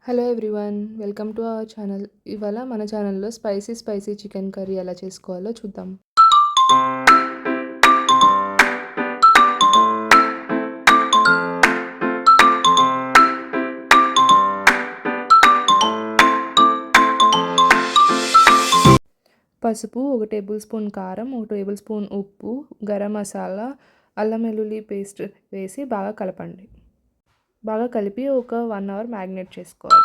Hello everyone, welcome to our channel. ఇవాళ మన ఛానల్లో స్పైసీ చికెన్ కర్రీ ఎలా చేసుకోవాలో చూద్దాం. పసుపు, 1 టేబుల్ స్పూన్ కారం, 1 టేబుల్ స్పూన్ ఉప్పు, గరం మసాలా, అల్లం వెల్లుల్లి పేస్ట్ వేసి బాగా కలపండి. బాగా కలిపి ఒక 1 అవర్ మ్యారినేట్ చేసుకోవాలి.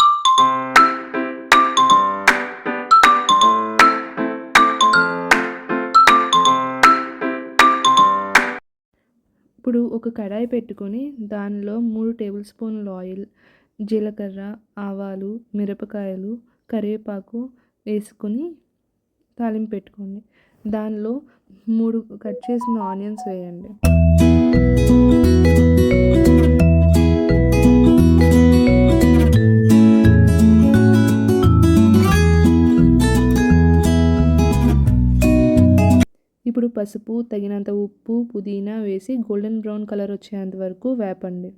ఇప్పుడు ఒక కడాయి పెట్టుకొని దానిలో 3 టేబుల్ స్పూన్ల ఆయిల్, జీలకర్ర, ఆవాలు, మిరపకాయలు, కరివేపాకు వేసుకొని తాలింపు పెట్టుకోండి. దానిలో 3 కట్ చేసిన ఆనియన్స్ వేయండి. ఇప్పుడు పసుపు, తగినంత ఉప్పు, పుదీనా వేసి గోల్డెన్ బ్రౌన్ కలర్ వచ్చేంత వరకు వేపండి.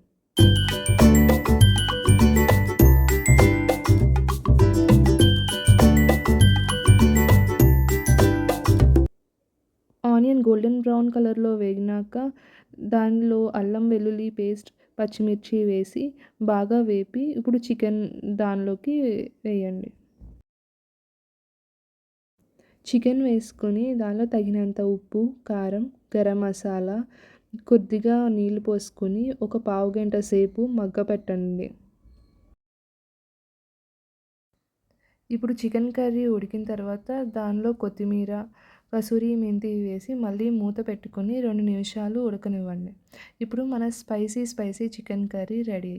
ఆనియన్ గోల్డెన్ బ్రౌన్ కలర్లో వేగినాక దానిలో అల్లం వెల్లుల్లి పేస్ట్, పచ్చిమిర్చి వేసి బాగా వేపి ఇప్పుడు చికెన్ దానిలోకి వేయండి. చికెన్ వేసుకొని దానిలో తగినంత ఉప్పు, కారం, గరం మసాలా, కొద్దిగా నీళ్ళు పోసుకొని ఒక పావు గంట సేపు మగ్గపెట్టండి. ఇప్పుడు చికెన్ కర్రీ ఉడికిన తర్వాత దానిలో కొత్తిమీర, కసూరి మెంతి వేసి మళ్ళీ మూత పెట్టుకొని 2 నిమిషాలు ఉడకనివ్వండి. ఇప్పుడు మన స్పైసీ చికెన్ కర్రీ రెడీ.